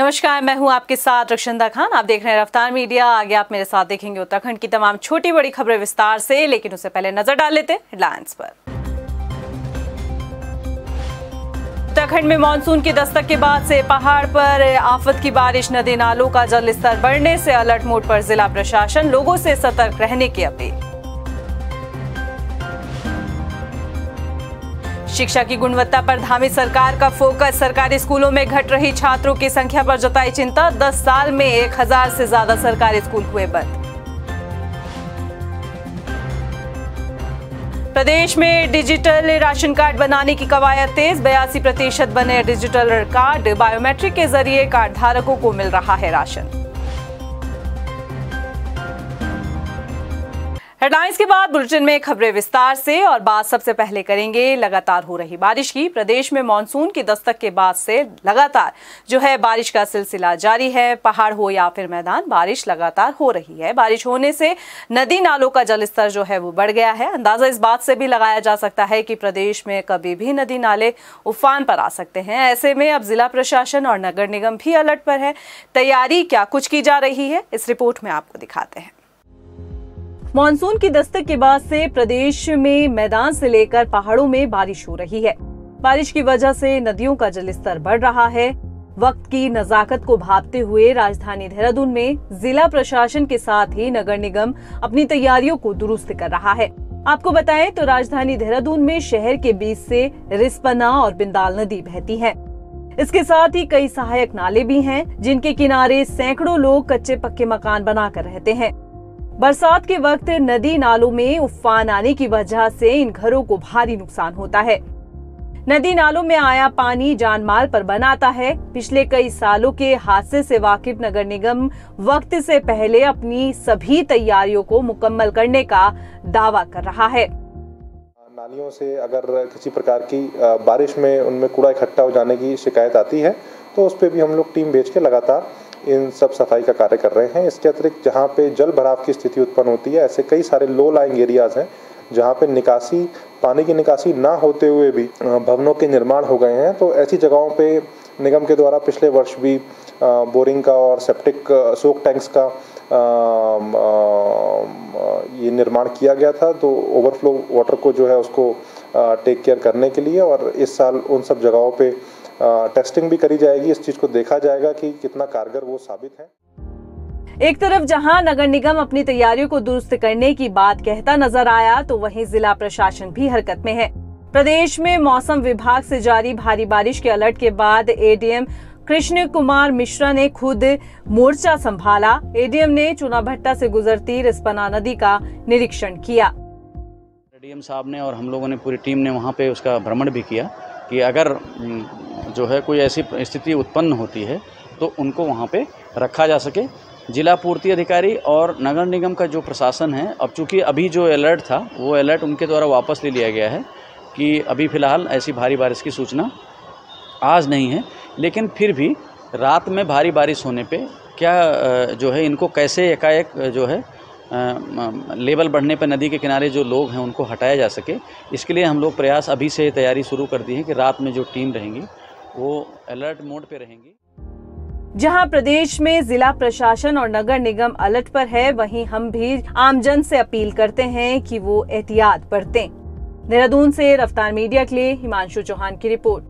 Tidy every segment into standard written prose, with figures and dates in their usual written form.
नमस्कार, मैं हूं आपके साथ रक्षंदा खान। आप देख रहे हैं रफ्तार मीडिया। आगे आप मेरे साथ देखेंगे उत्तराखंड की तमाम छोटी बड़ी खबरें विस्तार से, लेकिन उससे पहले नजर डाल लेते हैं हेडलाइंस पर। उत्तराखंड में मानसून की दस्तक के बाद से पहाड़ पर आफत की बारिश, नदी नालों का जल स्तर बढ़ने से अलर्ट मोड पर जिला प्रशासन, लोगों से सतर्क रहने की अपील। शिक्षा की गुणवत्ता पर धामी सरकार का फोकस, सरकारी स्कूलों में घट रही छात्रों की संख्या पर जताई चिंता, 10 साल में 1000 से ज्यादा सरकारी स्कूल हुए बंद। प्रदेश में डिजिटल राशन कार्ड बनाने की कवायद तेज, 82% बने डिजिटल कार्ड, बायोमेट्रिक के जरिए कार्ड धारकों को मिल रहा है राशन। हेडलाइंस के बाद बुलेटिन में खबरें विस्तार से, और बात सबसे पहले करेंगे लगातार हो रही बारिश की। प्रदेश में मानसून की दस्तक के बाद से लगातार जो है बारिश का सिलसिला जारी है। पहाड़ हो या फिर मैदान, बारिश लगातार हो रही है। बारिश होने से नदी नालों का जलस्तर जो है वो बढ़ गया है। अंदाजा इस बात से भी लगाया जा सकता है कि प्रदेश में कभी भी नदी नाले उफान पर आ सकते हैं। ऐसे में अब जिला प्रशासन और नगर निगम भी अलर्ट पर है। तैयारी क्या कुछ की जा रही है, इस रिपोर्ट में आपको दिखाते हैं। मानसून की दस्तक के बाद से प्रदेश में मैदान से लेकर पहाड़ों में बारिश हो रही है। बारिश की वजह से नदियों का जलस्तर बढ़ रहा है। वक्त की नजाकत को भांपते हुए राजधानी देहरादून में जिला प्रशासन के साथ ही नगर निगम अपनी तैयारियों को दुरुस्त कर रहा है। आपको बताएं तो राजधानी देहरादून में शहर के बीच से रिस्पना और बिंदाल नदी बहती है। इसके साथ ही कई सहायक नाले भी हैं, जिनके किनारे सैकड़ों लोग कच्चे पक्के मकान बनाकर रहते हैं। बरसात के वक्त नदी नालों में उफान आने की वजह से इन घरों को भारी नुकसान होता है। नदी नालों में आया पानी जान माल पर बनाता है। पिछले कई सालों के हादसे से वाकिफ नगर निगम वक्त से पहले अपनी सभी तैयारियों को मुकम्मल करने का दावा कर रहा है। नालियों से अगर किसी प्रकार की बारिश में उनमें कूड़ा इकट्ठा हो जाने की शिकायत आती है तो उस पर भी हम लोग टीम भेज के लगातार इन सब सफाई का कार्य कर रहे हैं। इसके अतिरिक्त जहाँ पे जल भराव की स्थिति उत्पन्न होती है, ऐसे कई सारे लो लाइंग एरियाज हैं जहाँ पे निकासी, पानी की निकासी ना होते हुए भी भवनों के निर्माण हो गए हैं। तो ऐसी जगहों पे निगम के द्वारा पिछले वर्ष भी बोरिंग का और सेप्टिक सोक टैंक्स का ये निर्माण किया गया था। तो ओवरफ्लो वाटर को जो है उसको टेक केयर करने के लिए, और इस साल उन सब जगहों पे टेस्टिंग भी करी जाएगी। इस चीज को देखा जाएगा कि कितना कारगर वो साबित है। एक तरफ जहां नगर निगम अपनी तैयारियों को दुरुस्त करने की बात कहता नजर आया, तो वहीं जिला प्रशासन भी हरकत में है। प्रदेश में मौसम विभाग से जारी भारी बारिश के अलर्ट के बाद एडीएम कृष्ण कुमार मिश्रा ने खुद मोर्चा संभाला। एडीएम ने चुनाभट्टा से गुजरती रिस्पना नदी का निरीक्षण किया। एडीएम साहब ने और हम लोगों ने, पूरी टीम ने वहाँ पे उसका भ्रमण भी किया कि अगर जो है कोई ऐसी स्थिति उत्पन्न होती है तो उनको वहाँ पे रखा जा सके। जिला पूर्ति अधिकारी और नगर निगम का जो प्रशासन है, अब चूँकि अभी जो अलर्ट था वो अलर्ट उनके द्वारा वापस ले लिया गया है कि अभी फ़िलहाल ऐसी भारी बारिश की सूचना आज नहीं है। लेकिन फिर भी रात में भारी बारिश होने पे क्या जो है इनको कैसे एकाएक जो है लेवल बढ़ने पर नदी के किनारे जो लोग हैं उनको हटाया जा सके, इसके लिए हम लोग प्रयास अभी से तैयारी शुरू कर दी है कि रात में जो टीम रहेंगी वो अलर्ट मोड पे रहेंगी। जहां प्रदेश में जिला प्रशासन और नगर निगम अलर्ट पर है, वहीं हम भी आमजन से अपील करते हैं कि वो एहतियात बरतें। देहरादून से रफ्तार मीडिया के लिए हिमांशु चौहान की रिपोर्ट।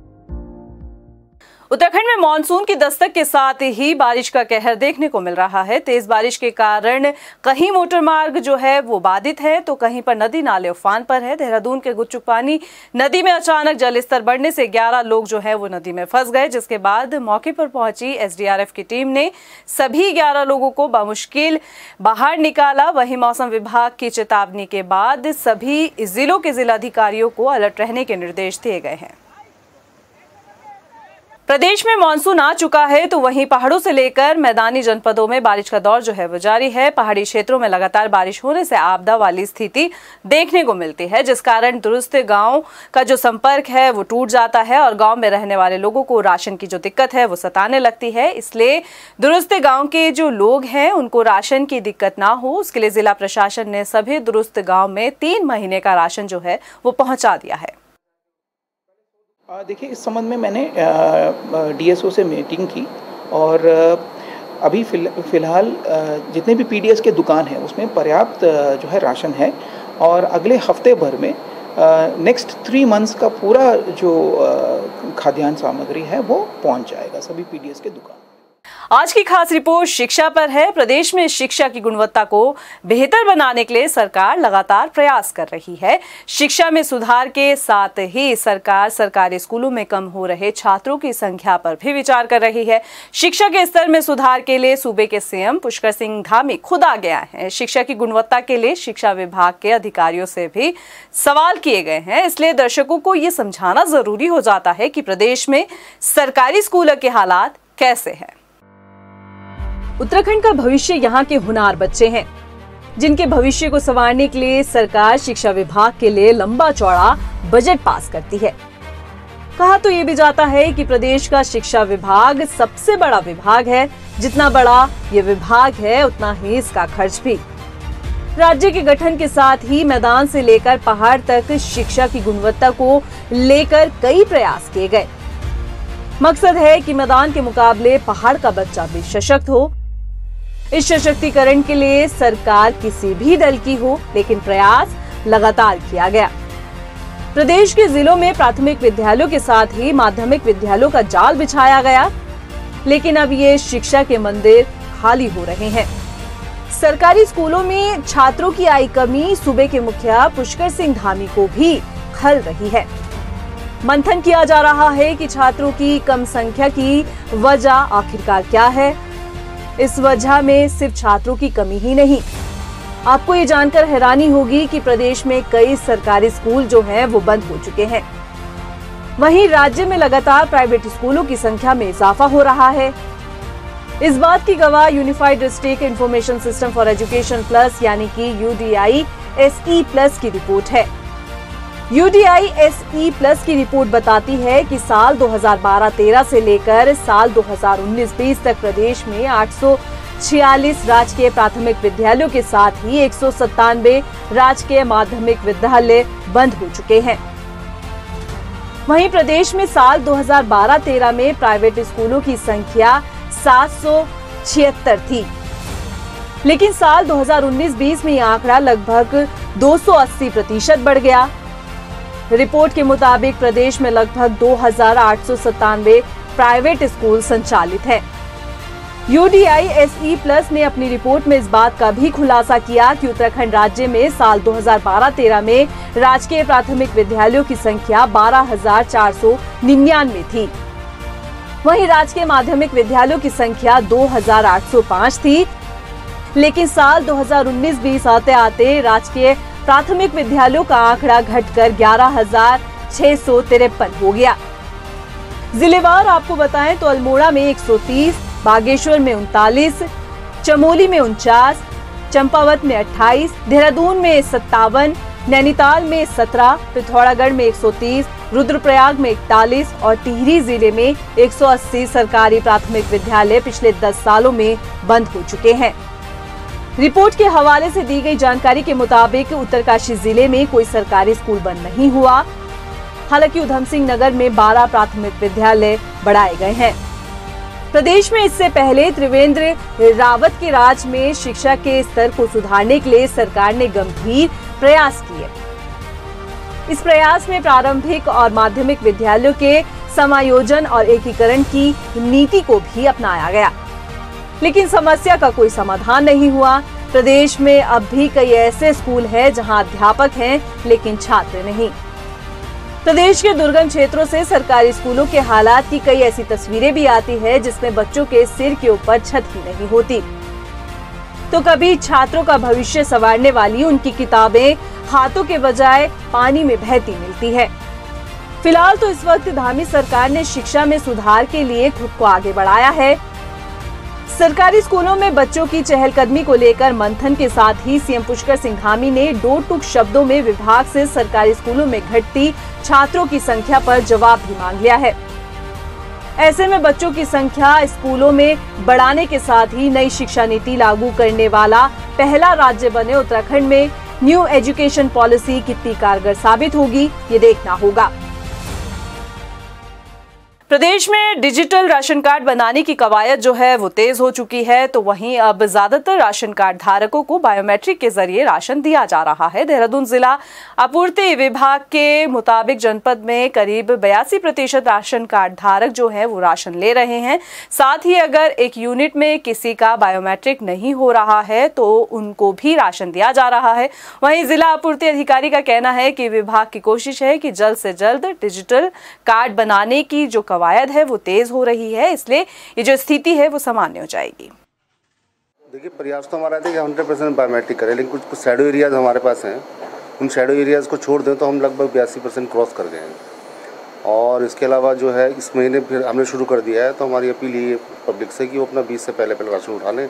उत्तराखंड में मानसून की दस्तक के साथ ही बारिश का कहर देखने को मिल रहा है। तेज बारिश के कारण कहीं मोटर मार्ग जो है वो बाधित है, तो कहीं पर नदी नाले उफान पर है। देहरादून के गुच्चुपानी नदी में अचानक जलस्तर बढ़ने से 11 लोग जो है वो नदी में फंस गए, जिसके बाद मौके पर पहुंची एसडीआरएफ की टीम ने सभी 11 लोगों को बामुश्किल बाहर निकाला। वहीं मौसम विभाग की चेतावनी के बाद सभी जिलों के जिलाधिकारियों को अलर्ट रहने के निर्देश दिए गए हैं। प्रदेश में मानसून आ चुका है, तो वहीं पहाड़ों से लेकर मैदानी जनपदों में बारिश का दौर जो है वो जारी है। पहाड़ी क्षेत्रों में लगातार बारिश होने से आपदा वाली स्थिति देखने को मिलती है, जिस कारण दुरुस्त गांव का जो संपर्क है वो टूट जाता है और गांव में रहने वाले लोगों को राशन की जो दिक्कत है वो सताने लगती है। इसलिए दुरुस्त गांव के जो लोग हैं उनको राशन की दिक्कत ना हो, उसके लिए जिला प्रशासन ने सभी दुरुस्त गाँव में 3 महीने का राशन जो है वो पहुँचा दिया है। देखिए, इस संबंध में मैंने डीएसओ से मीटिंग की और अभी फ़िलहाल जितने भी पीडीएस के दुकान हैं उसमें पर्याप्त जो है राशन है और अगले हफ्ते भर में नेक्स्ट 3 मंथ्स का पूरा जो खाद्यान्न सामग्री है वो पहुंच जाएगा सभी पीडीएस के दुकान। आज की खास रिपोर्ट शिक्षा पर है। प्रदेश में शिक्षा की गुणवत्ता को बेहतर बनाने के लिए सरकार लगातार प्रयास कर रही है। शिक्षा में सुधार के साथ ही सरकार सरकारी स्कूलों में कम हो रहे छात्रों की संख्या पर भी विचार कर रही है। शिक्षा के स्तर में सुधार के लिए सूबे के सीएम पुष्कर सिंह धामी खुद आ गया है। शिक्षा की गुणवत्ता के लिए शिक्षा विभाग के अधिकारियों से भी सवाल किए गए हैं। इसलिए दर्शकों को ये समझाना जरूरी हो जाता है कि प्रदेश में सरकारी स्कूलों के हालात कैसे हैं। उत्तराखंड का भविष्य यहाँ के होनहार बच्चे हैं, जिनके भविष्य को संवारने के लिए सरकार शिक्षा विभाग के लिए लंबा चौड़ा बजट पास करती है। कहा तो ये भी जाता है कि प्रदेश का शिक्षा विभाग सबसे बड़ा विभाग है। जितना बड़ा ये विभाग है उतना ही इसका खर्च भी। राज्य के गठन के साथ ही मैदान से लेकर पहाड़ तक शिक्षा की गुणवत्ता को लेकर कई प्रयास किए गए। मकसद है कि मैदान के मुकाबले पहाड़ का बच्चा भी सशक्त हो। इस सशक्तिकरण के लिए सरकार किसी भी दल की हो, लेकिन प्रयास लगातार किया गया। प्रदेश के जिलों में प्राथमिक विद्यालयों के साथ ही माध्यमिक विद्यालयों का जाल बिछाया गया, लेकिन अब ये शिक्षा के मंदिर खाली हो रहे हैं। सरकारी स्कूलों में छात्रों की आई कमी सूबे के मुखिया पुष्कर सिंह धामी को भी खल रही है। मंथन किया जा रहा है कि छात्रों की कम संख्या की वजह आखिरकार क्या है। इस वजह में सिर्फ छात्रों की कमी ही नहीं, आपको ये जानकर हैरानी होगी कि प्रदेश में कई सरकारी स्कूल जो हैं वो बंद हो चुके हैं। वहीं राज्य में लगातार प्राइवेट स्कूलों की संख्या में इजाफा हो रहा है। इस बात की गवाह unified district information system for education plus यानी कि UDI-SE प्लस की रिपोर्ट है। UDI-SE प्लस की रिपोर्ट बताती है कि साल 2012-13 से लेकर साल 2019-20 तक प्रदेश में 846 राजकीय प्राथमिक विद्यालयों के साथ ही 197 राजकीय माध्यमिक विद्यालय बंद हो चुके हैं। वहीं प्रदेश में साल 2012-13 में प्राइवेट स्कूलों की संख्या 776 थी, लेकिन साल 2019-20 में यह आंकड़ा लगभग 280% बढ़ गया। रिपोर्ट के मुताबिक प्रदेश में लगभग 2897 प्राइवेट स्कूल संचालित हैं। UDI-SE प्लस ने अपनी रिपोर्ट में इस बात का भी खुलासा किया कि उत्तराखंड राज्य में साल 2012-13 में राजकीय प्राथमिक विद्यालयों की संख्या 12,499 थी। वहीं राजकीय माध्यमिक विद्यालयों की संख्या 2,805 थी, लेकिन साल 2019-20 आते आते राजकीय प्राथमिक विद्यालयों का आंकड़ा घटकर 11,653 हो गया। जिलेवार आपको बताएं तो अल्मोड़ा में 130, बागेश्वर में 39, चमोली में 49, चंपावत में 28, देहरादून में 57, नैनीताल में 17, पिथौरागढ़ में 130, रुद्रप्रयाग में 41 और टिहरी जिले में 180 सरकारी प्राथमिक विद्यालय पिछले 10 सालों में बंद हो चुके हैं। रिपोर्ट के हवाले से दी गई जानकारी के मुताबिक उत्तरकाशी जिले में कोई सरकारी स्कूल बंद नहीं हुआ। हालांकि उधम सिंह नगर में 12 प्राथमिक विद्यालय बढ़ाए गए हैं। प्रदेश में इससे पहले त्रिवेंद्र रावत के राज में शिक्षा के स्तर को सुधारने के लिए सरकार ने गंभीर प्रयास किए। इस प्रयास में प्रारंभिक और माध्यमिक विद्यालयों के समायोजन और एकीकरण की नीति को भी अपनाया गया, लेकिन समस्या का कोई समाधान नहीं हुआ। प्रदेश में अब भी कई ऐसे स्कूल हैं जहां अध्यापक हैं लेकिन छात्र नहीं। प्रदेश के दुर्गम क्षेत्रों से सरकारी स्कूलों के हालात की कई ऐसी तस्वीरें भी आती है जिसमें बच्चों के सिर के ऊपर छत ही नहीं होती, तो कभी छात्रों का भविष्य संवारने वाली उनकी किताबें हाथों के बजाय पानी में बहती मिलती है। फिलहाल तो इस वक्त धामी सरकार ने शिक्षा में सुधार के लिए खुद को आगे बढ़ाया है। सरकारी स्कूलों में बच्चों की चहलकदमी को लेकर मंथन के साथ ही सीएम पुष्कर सिंह धामी ने दो टूक शब्दों में विभाग से सरकारी स्कूलों में घटती छात्रों की संख्या पर जवाब भी मांग लिया है। ऐसे में बच्चों की संख्या स्कूलों में बढ़ाने के साथ ही नई शिक्षा नीति लागू करने वाला पहला राज्य बने उत्तराखंड में न्यू एजुकेशन पॉलिसी कितनी कारगर साबित होगी, ये देखना होगा। प्रदेश में डिजिटल राशन कार्ड बनाने की कवायद जो है वो तेज हो चुकी है, तो वहीं अब ज्यादातर राशन कार्ड धारकों को बायोमेट्रिक के जरिए राशन दिया जा रहा है। देहरादून जिला आपूर्ति विभाग के मुताबिक जनपद में करीब 82% राशन कार्ड धारक जो है वो राशन ले रहे हैं। साथ ही अगर एक यूनिट में किसी का बायोमेट्रिक नहीं हो रहा है तो उनको भी राशन दिया जा रहा है। वहीं जिला आपूर्ति अधिकारी का कहना है कि विभाग की कोशिश है कि जल्द से जल्द डिजिटल कार्ड बनाने की जो कवायद है वो तेज हो रही है, इसलिए ये जो स्थिति है वो सामान्य हो जाएगी। देखिए, प्रयास तो हमारा है कि 100% बायोमेट्रिक करें, लेकिन कुछ शैडो एरियाज हमारे पास हैं। उन शैडो एरियाज को छोड़ दें तो हम लगभग 82% क्रॉस कर गए हैं। और इसके अलावा जो है इस महीने फिर हमने शुरू कर दिया है, तो हमारी अपील ये पब्लिक से कि वो अपना 20 से पहले राशन उठा लें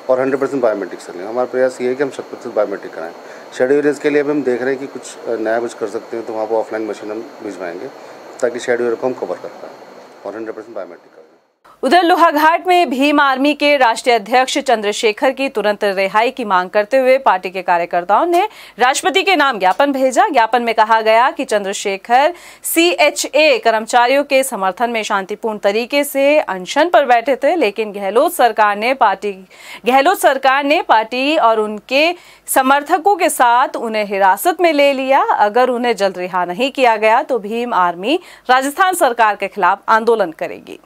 और 100% बायोमेट्रिक कर लें। हमारा प्रयास ये है कि हम 100% बायोमेट्रिक कराएं। शैडो एरियाज के लिए अब हम देख रहे हैं कि कुछ नया कुछ कर सकते हैं, तो वहाँ पर ऑफलाइन मशीन हम भिजवाएंगे ताकि शैडो एरिया को हम कवर कर पाएँ और 100% बायोमेट्रिक करें। उधर लोहाघाट में भीम आर्मी के राष्ट्रीय अध्यक्ष चंद्रशेखर की तुरंत रिहाई की मांग करते हुए पार्टी के कार्यकर्ताओं ने राष्ट्रपति के नाम ज्ञापन भेजा। ज्ञापन में कहा गया कि चंद्रशेखर CHA कर्मचारियों के समर्थन में शांतिपूर्ण तरीके से अनशन पर बैठे थे, लेकिन गहलोत सरकार ने पार्टी और उनके समर्थकों के साथ उन्हें हिरासत में ले लिया। अगर उन्हें जल्द रिहा नहीं किया गया तो भीम आर्मी राजस्थान सरकार के खिलाफ आंदोलन करेगी।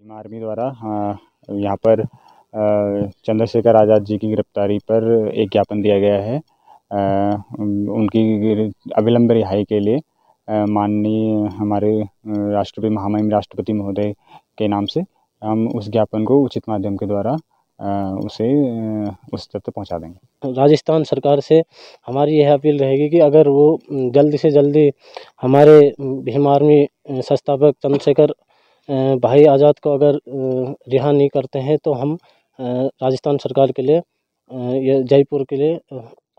भीम आर्मी द्वारा यहाँ पर चंद्रशेखर आज़ाद जी की गिरफ्तारी पर एक ज्ञापन दिया गया है। उनकी अविलंब रिहाई के लिए माननीय हमारे राष्ट्रपति महामहिम राष्ट्रपति महोदय के नाम से हम उस ज्ञापन को उचित माध्यम के द्वारा उसे उस तक पहुँचा देंगे। राजस्थान सरकार से हमारी यह अपील रहेगी कि अगर वो जल्दी से जल्दी हमारे भीम आर्मी संस्थापक चंद्रशेखर भाई आज़ाद को अगर रिहा नहीं करते हैं तो हम राजस्थान सरकार के लिए जयपुर के लिए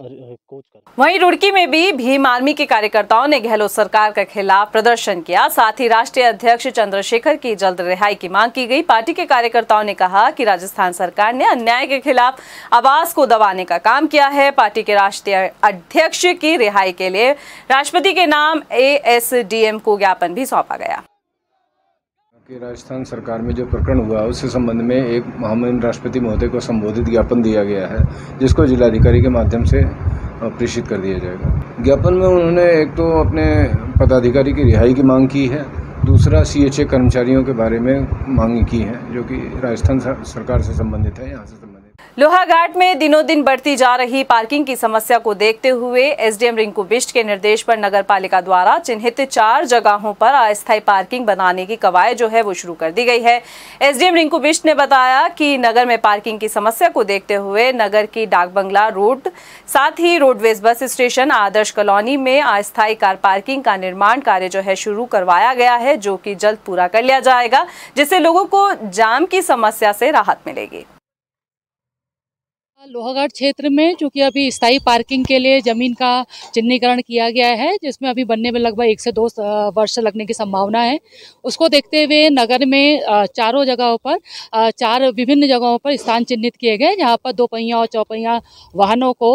कूच करें। वहीं रुड़की में भी भीम आर्मी के कार्यकर्ताओं ने गहलोत सरकार के खिलाफ प्रदर्शन किया। साथ ही राष्ट्रीय अध्यक्ष चंद्रशेखर की जल्द रिहाई की मांग की गई। पार्टी के कार्यकर्ताओं ने कहा कि राजस्थान सरकार ने अन्याय के खिलाफ आवाज को दबाने का काम किया है। पार्टी के राष्ट्रीय अध्यक्ष की रिहाई के लिए राष्ट्रपति के नाम ASDM को ज्ञापन भी सौंपा गया। कि राजस्थान सरकार में जो प्रकरण हुआ उसके संबंध में एक महामहिम राष्ट्रपति महोदय को संबोधित ज्ञापन दिया गया है, जिसको जिलाधिकारी के माध्यम से प्रेषित कर दिया जाएगा। ज्ञापन में उन्होंने एक तो अपने पदाधिकारी की रिहाई की मांग की है, दूसरा CHA कर्मचारियों के बारे में मांग की है जो कि राजस्थान सरकार से संबंधित है। यहाँ से संबंधित लोहाघाट में दिनों दिन बढ़ती जा रही पार्किंग की समस्या को देखते हुए SDM रिंकू बिष्ट के निर्देश पर नगर पालिका द्वारा चिन्हित 4 जगहों पर अस्थायी पार्किंग बनाने की कवायद जो है वो शुरू कर दी गई है। SDM रिंकू बिष्ट ने बताया कि नगर में पार्किंग की समस्या को देखते हुए नगर की डाक बंगला रोड, साथ ही रोडवेज बस स्टेशन, आदर्श कॉलोनी में अस्थायी कार पार्किंग का निर्माण कार्य जो है शुरू करवाया गया है, जो कि जल्द पूरा कर लिया जाएगा, जिससे लोगों को जाम की समस्या से राहत मिलेगी। लोहाघाट क्षेत्र में चूँकि अभी स्थायी पार्किंग के लिए ज़मीन का चिन्हीकरण किया गया है, जिसमें अभी बनने में लगभग 1 से 2 वर्ष लगने की संभावना है। उसको देखते हुए नगर में 4 जगहों पर 4 विभिन्न जगहों पर स्थान चिन्हित किए गए, जहां पर 2 पहिया और 4 पहिया वाहनों को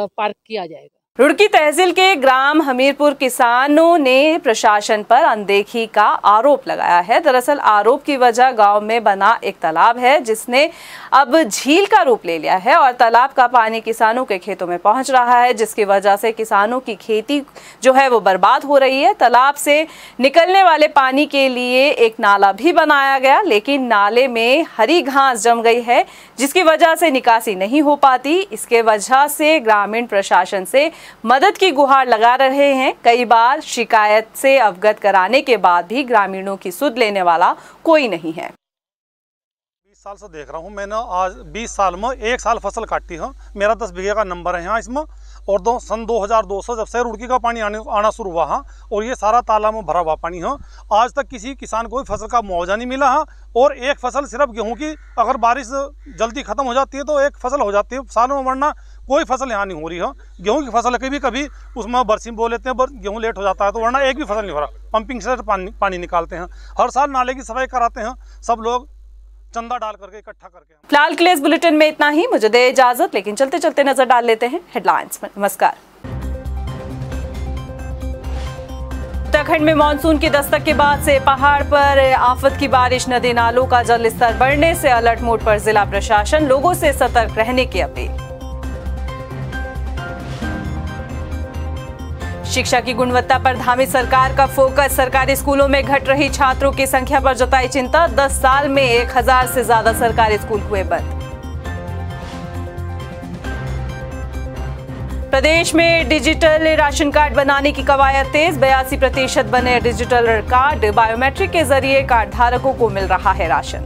पार्क किया जाएगा। रुड़की तहसील के ग्राम हमीरपुर किसानों ने प्रशासन पर अनदेखी का आरोप लगाया है। दरअसल आरोप की वजह गांव में बना एक तालाब है, जिसने अब झील का रूप ले लिया है और तालाब का पानी किसानों के खेतों में पहुंच रहा है, जिसकी वजह से किसानों की खेती जो है वो बर्बाद हो रही है। तालाब से निकलने वाले पानी के लिए एक नाला भी बनाया गया, लेकिन नाले में हरी घास जम गई है, जिसकी वजह से निकासी नहीं हो पाती। इसके वजह से ग्रामीण प्रशासन से मदद की गुहार लगा रहे हैं। कई बार शिकायत से अवगत कराने के बाद भी ग्रामीणों की सुध लेने वाला कोई नहीं है। 20 साल से देख रहा हूँ मैंने, आज 20 साल में 1 साल फसल काटी है। मेरा 10 बीघे का नंबर है यहाँ इसमें, और सन 2002 से जब से रुड़की का पानी आना शुरू हुआ है और ये सारा तालाब में भरा हुआ पानी है, आज तक किसी किसान को फसल का मुआवजा नहीं मिला है। और एक फसल सिर्फ गेहूं की, अगर बारिश जल्दी ख़त्म हो जाती है तो एक फसल हो जाती है साल में, वरना कोई फसल यहाँ नहीं हो रही है। गेहूं की फसल कभी उसमें बरसी बो लेते हैं, गेहूं लेट हो जाता है, तो वरना एक भी फसल नहीं हो रहा। पंपिंग से पानी निकालते हैं, हर साल नाले की सफाई कराते हैं, सब लोग चंदा डाल करके इकट्ठा करके। फिलहाल के लिए इस बुलेटिन में इतना ही, मुझे दे इजाजत, लेकिन चलते चलते नजर डाल लेते हैं हेडलाइंस पर। नमस्कार। उत्तराखंड में मानसून की दस्तक के बाद से पहाड़ पर आफत की बारिश, नदी नालों का जल स्तर बढ़ने से अलर्ट मोड पर जिला प्रशासन, लोगों से सतर्क रहने की अपील। शिक्षा की गुणवत्ता पर धामी सरकार का फोकस, सरकारी स्कूलों में घट रही छात्रों की संख्या पर जताई चिंता, 10 साल में 1000 से ज्यादा सरकारी स्कूल हुए बंद। प्रदेश में डिजिटल राशन कार्ड बनाने की कवायद तेज, 82% बने डिजिटल कार्ड, बायोमेट्रिक के जरिए कार्ड धारकों को मिल रहा है राशन।